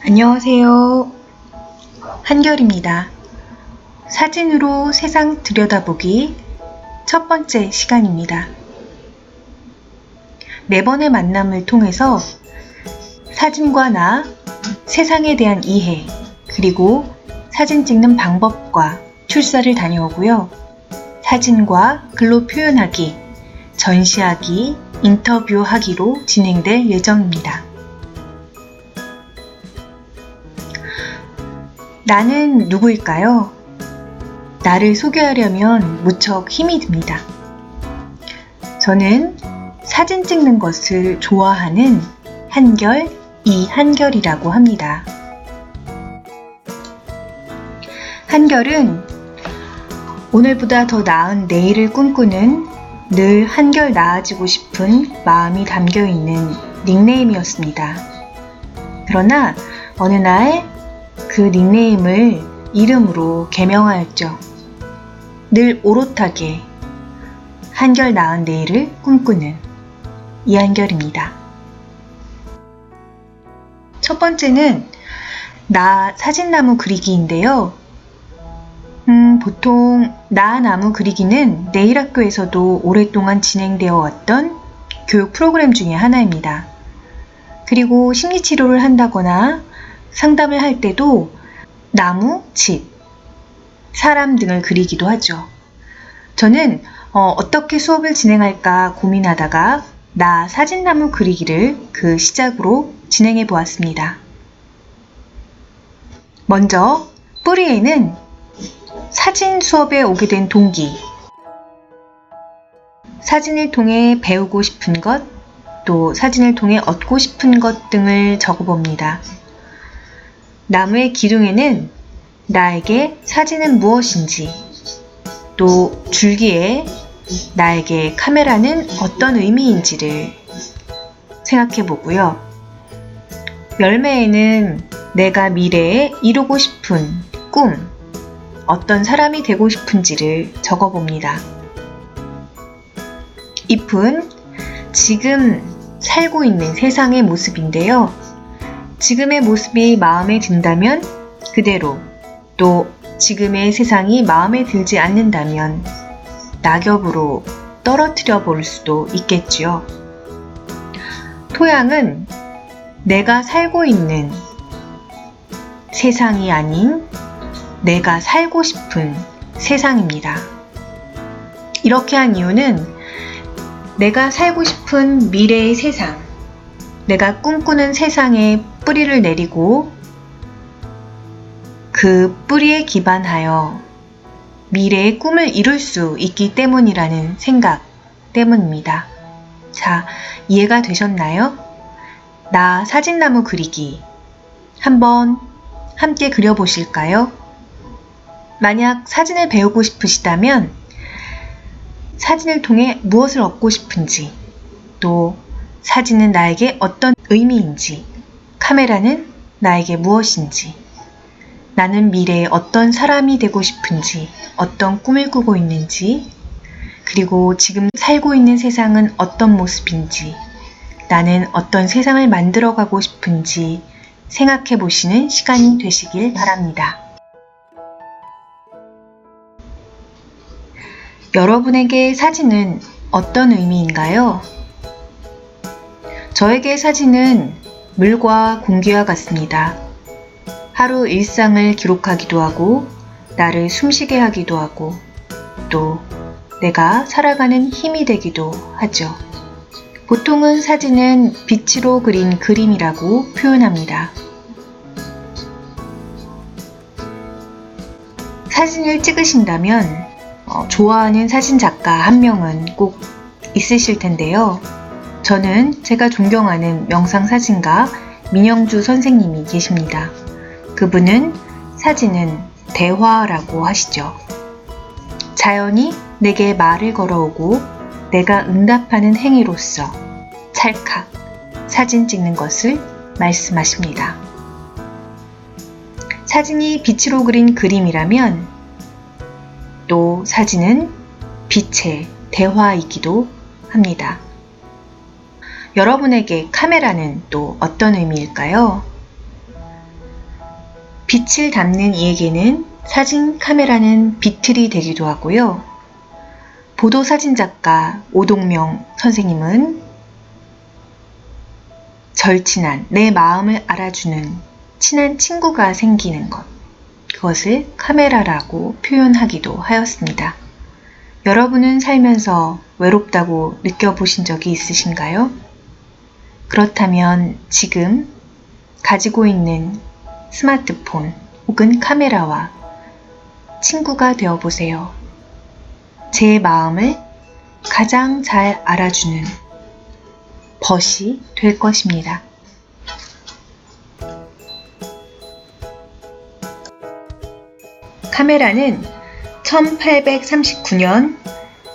안녕하세요. 한결입니다. 사진으로 세상 들여다보기 첫 번째 시간입니다. 네 번의 만남을 통해서 사진과 나, 세상에 대한 이해, 그리고 사진 찍는 방법과 출사를 다녀오고요. 사진과 글로 표현하기, 전시하기, 인터뷰하기로 진행될 예정입니다. 나는 누구일까요? 나를 소개하려면 무척 힘이 듭니다. 저는 사진 찍는 것을 좋아하는 한결, 이한결이라고 합니다. 한결은 오늘보다 더 나은 내일을 꿈꾸는 늘 한결 나아지고 싶은 마음이 담겨있는 닉네임이었습니다. 그러나 어느 날 그 닉네임을 이름으로 개명하였죠. 늘 오롯하게 한결 나은 내일을 꿈꾸는 이한결입니다. 첫 번째는 나 사진나무 그리기인데요. 보통 나 나무 그리기는 내일학교에서도 오랫동안 진행되어 왔던 교육 프로그램 중에 하나입니다. 그리고 심리치료를 한다거나 상담을 할 때도 나무, 집, 사람 등을 그리기도 하죠. 저는 어떻게 수업을 진행할까 고민하다가 나 사진나무 그리기를 그 시작으로 진행해 보았습니다. 먼저 뿌리에는 사진 수업에 오게 된 동기, 사진을 통해 배우고 싶은 것, 또 사진을 통해 얻고 싶은 것 등을 적어봅니다. 나무의 기둥에는 나에게 사진은 무엇인지, 또 줄기에 나에게 카메라는 어떤 의미인지를 생각해 보고요. 열매에는 내가 미래에 이루고 싶은 꿈, 어떤 사람이 되고 싶은지를 적어봅니다. 잎은 지금 살고 있는 세상의 모습인데요. 지금의 모습이 마음에 든다면 그대로, 또 지금의 세상이 마음에 들지 않는다면 낙엽으로 떨어뜨려 볼 수도 있겠지요. 토양은 내가 살고 있는 세상이 아닌 내가 살고 싶은 세상입니다. 이렇게 한 이유는 내가 살고 싶은 미래의 세상, 내가 꿈꾸는 세상에 뿌리를 내리고 그 뿌리에 기반하여 미래의 꿈을 이룰 수 있기 때문이라는 생각 때문입니다. 자, 이해가 되셨나요? 나 사진나무 그리기 한번 함께 그려보실까요? 만약 사진을 배우고 싶으시다면 사진을 통해 무엇을 얻고 싶은지, 또 사진은 나에게 어떤 의미인지, 카메라는 나에게 무엇인지, 나는 미래에 어떤 사람이 되고 싶은지, 어떤 꿈을 꾸고 있는지, 그리고 지금 살고 있는 세상은 어떤 모습인지, 나는 어떤 세상을 만들어가고 싶은지 생각해 보시는 시간이 되시길 바랍니다. 여러분에게 사진은 어떤 의미인가요? 저에게 사진은 물과 공기와 같습니다. 하루 일상을 기록하기도 하고, 나를 숨쉬게 하기도 하고, 또 내가 살아가는 힘이 되기도 하죠. 보통은 사진은 빛으로 그린 그림이라고 표현합니다. 사진을 찍으신다면 좋아하는 사진 작가 한 명은 꼭 있으실 텐데요. 저는 제가 존경하는 명상사진가 민영주 선생님이 계십니다. 그분은 사진은 대화라고 하시죠. 자연이 내게 말을 걸어오고 내가 응답하는 행위로서 찰칵 사진 찍는 것을 말씀하십니다. 사진이 빛으로 그린 그림이라면 또 사진은 빛의 대화이기도 합니다. 여러분에게 카메라는 또 어떤 의미일까요? 빛을 담는 이에게는 사진 카메라는 비틀이 되기도 하고요. 보도사진작가 오동명 선생님은 절친한 내 마음을 알아주는 친한 친구가 생기는 것, 그것을 카메라라고 표현하기도 하였습니다. 여러분은 살면서 외롭다고 느껴보신 적이 있으신가요? 그렇다면 지금 가지고 있는 스마트폰 혹은 카메라와 친구가 되어 보세요. 제 마음을 가장 잘 알아주는 벗이 될 것입니다. 카메라는 1839년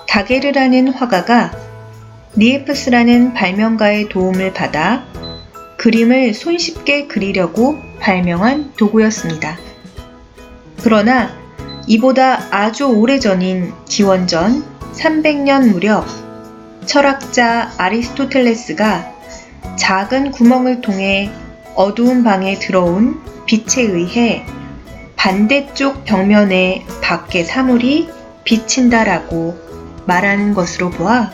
다게르라는 화가가 니에프스라는 발명가의 도움을 받아 그림을 손쉽게 그리려고 발명한 도구였습니다. 그러나 이보다 아주 오래전인 기원전 300년 무렵 철학자 아리스토텔레스가 작은 구멍을 통해 어두운 방에 들어온 빛에 의해 반대쪽 벽면에 밖의 사물이 비친다라고 말하는 것으로 보아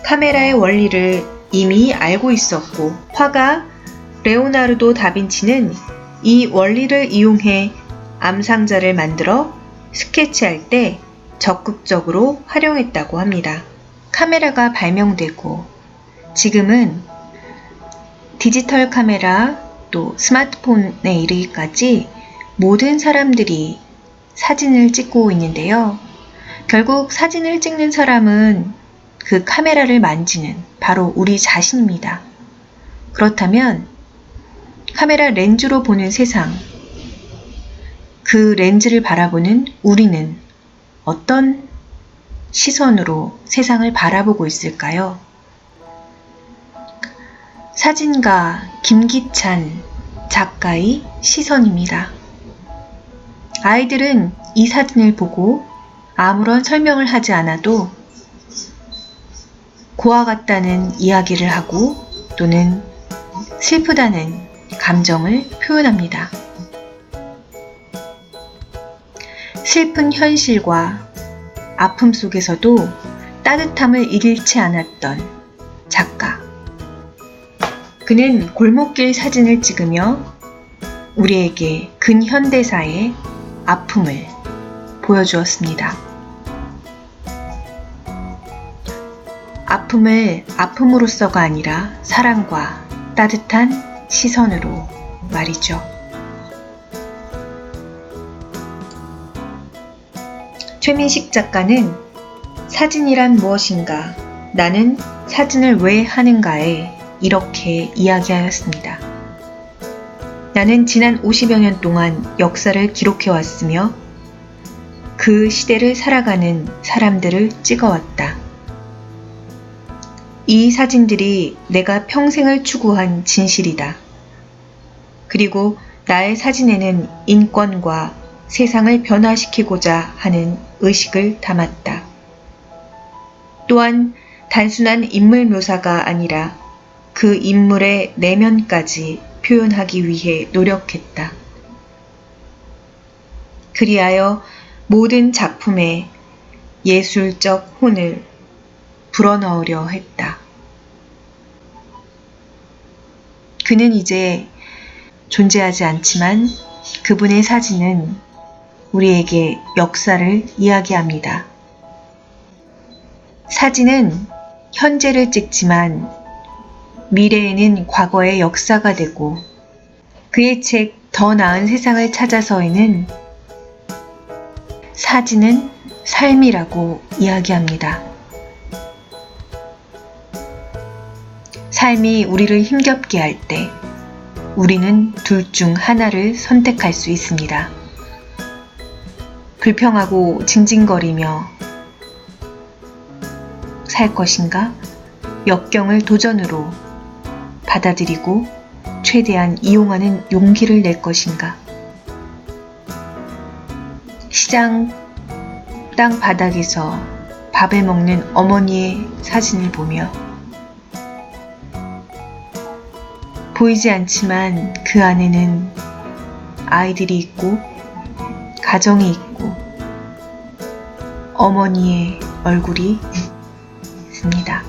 카메라의 원리를 이미 알고 있었고 화가 레오나르도 다빈치는 이 원리를 이용해 암상자를 만들어 스케치할 때 적극적으로 활용했다고 합니다. 카메라가 발명되고 지금은 디지털 카메라 또 스마트폰에 이르기까지 모든 사람들이 사진을 찍고 있는데요. 결국 사진을 찍는 사람은 그 카메라를 만지는 바로 우리 자신입니다. 그렇다면 카메라 렌즈로 보는 세상, 그 렌즈를 바라보는 우리는 어떤 시선으로 세상을 바라보고 있을까요? 사진가 김기찬 작가의 시선입니다. 아이들은 이 사진을 보고 아무런 설명을 하지 않아도 고아 같다는 이야기를 하고 또는 슬프다는 감정을 표현합니다. 슬픈 현실과 아픔 속에서도 따뜻함을 잃지 않았던 작가. 그는 골목길 사진을 찍으며 우리에게 근현대사의 아픔을 보여주었습니다. 아픔을 아픔으로서가 아니라 사랑과 따뜻한 시선으로 말이죠. 최민식 작가는 사진이란 무엇인가, 나는 사진을 왜 하는가에 이렇게 이야기하였습니다. 나는 지난 50여 년 동안 역사를 기록해왔으며 그 시대를 살아가는 사람들을 찍어왔다. 이 사진들이 내가 평생을 추구한 진실이다. 그리고 나의 사진에는 인권과 세상을 변화시키고자 하는 의식을 담았다. 또한 단순한 인물 묘사가 아니라 그 인물의 내면까지 표현하기 위해 노력했다. 그리하여 모든 작품에 예술적 혼을 불어넣으려 했다. 그는 이제 존재하지 않지만 그분의 사진은 우리에게 역사를 이야기합니다. 사진은 현재를 찍지만 미래에는 과거의 역사가 되고 그의 책 더 나은 세상을 찾아서에는 사진은 삶이라고 이야기합니다. 삶이 우리를 힘겹게 할 때 우리는 둘 중 하나를 선택할 수 있습니다. 불평하고 징징거리며 살 것인가? 역경을 도전으로 받아들이고 최대한 이용하는 용기를 낼 것인가? 시장 땅 바닥에서 밥을 먹는 어머니의 사진을 보며 보이지 않지만 그 안에는 아이들이 있고, 가정이 있고, 어머니의 얼굴이 있습니다.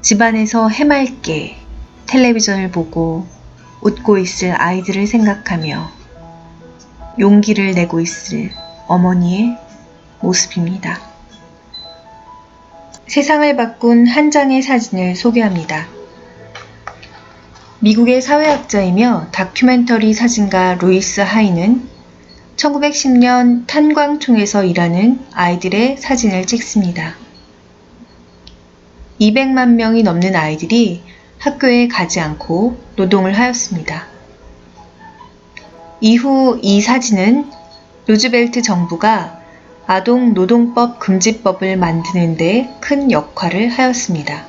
집안에서 해맑게 텔레비전을 보고 웃고 있을 아이들을 생각하며 용기를 내고 있을 어머니의 모습입니다. 세상을 바꾼 한 장의 사진을 소개합니다. 미국의 사회학자이며 다큐멘터리 사진가 루이스 하이는 1910년 탄광총에서 일하는 아이들의 사진을 찍습니다. 200만 명이 넘는 아이들이 학교에 가지 않고 노동을 하였습니다. 이후 이 사진은 루즈벨트 정부가 아동 노동법 금지법을 만드는 데 큰 역할을 하였습니다.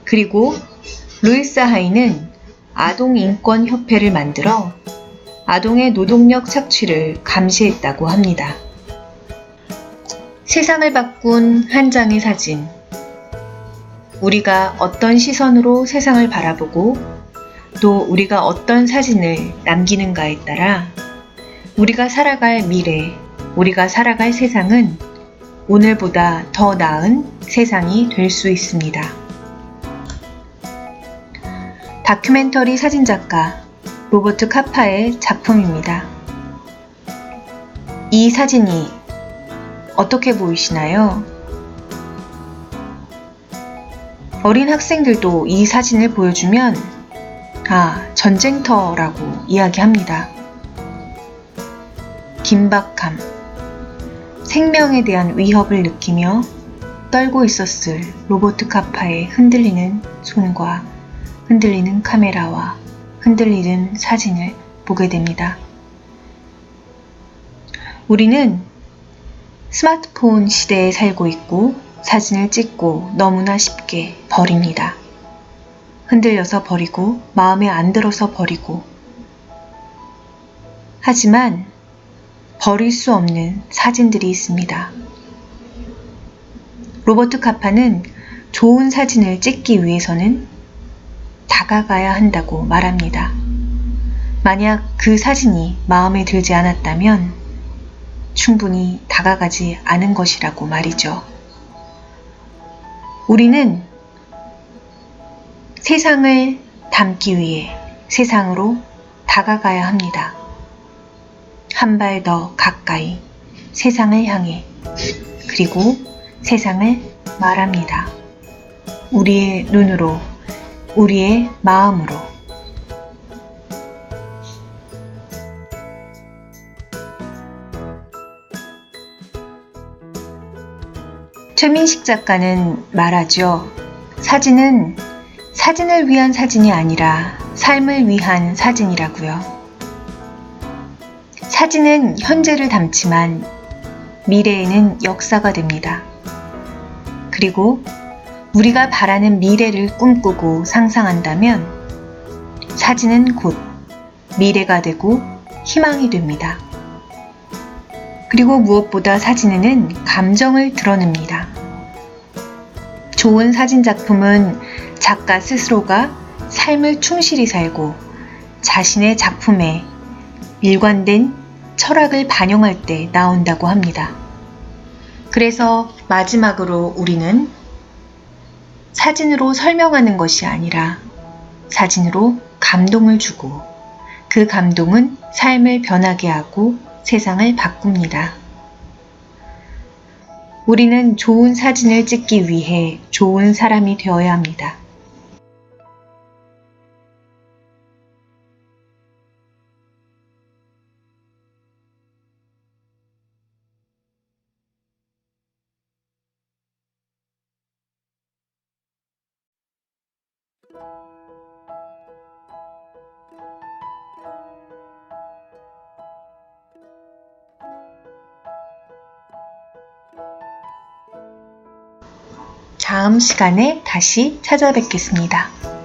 그리고 루이스 하이는 아동인권협회를 만들어 아동의 노동력 착취를 감시했다고 합니다. 세상을 바꾼 한 장의 사진. 우리가 어떤 시선으로 세상을 바라보고 또 우리가 어떤 사진을 남기는가에 따라 우리가 살아갈 미래, 우리가 살아갈 세상은 오늘보다 더 나은 세상이 될 수 있습니다. 다큐멘터리 사진작가 로버트 카파의 작품입니다. 이 사진이 어떻게 보이시나요? 어린 학생들도 이 사진을 보여주면 전쟁터라고 이야기합니다. 긴박함, 생명에 대한 위협을 느끼며 떨고 있었을 로버트 카파의 흔들리는 손과 흔들리는 카메라와 흔들리는 사진을 보게 됩니다. 우리는 스마트폰 시대에 살고 있고 사진을 찍고 너무나 쉽게 버립니다. 흔들려서 버리고 마음에 안 들어서 버리고. 하지만 버릴 수 없는 사진들이 있습니다. 로버트 카파는 좋은 사진을 찍기 위해서는 다가가야 한다고 말합니다. 만약 그 사진이 마음에 들지 않았다면 충분히 다가가지 않은 것이라고 말이죠. 우리는 세상을 담기 위해 세상으로 다가가야 합니다. 한 발 더 가까이 세상을 향해 그리고 세상을 말합니다. 우리의 눈으로, 우리의 마음으로. 최민식 작가는 말하죠. 사진은 사진을 위한 사진이 아니라 삶을 위한 사진이라고요. 사진은 현재를 담지만 미래에는 역사가 됩니다. 그리고 우리가 바라는 미래를 꿈꾸고 상상한다면 사진은 곧 미래가 되고 희망이 됩니다. 그리고 무엇보다 사진에는 감정을 드러냅니다. 좋은 사진 작품은 작가 스스로가 삶을 충실히 살고 자신의 작품에 일관된 철학을 반영할 때 나온다고 합니다. 그래서 마지막으로 우리는 사진으로 설명하는 것이 아니라 사진으로 감동을 주고 그 감동은 삶을 변하게 하고 세상을 바꿉니다. 우리는 좋은 사진을 찍기 위해 좋은 사람이 되어야 합니다. 다음 시간에 다시 찾아뵙겠습니다.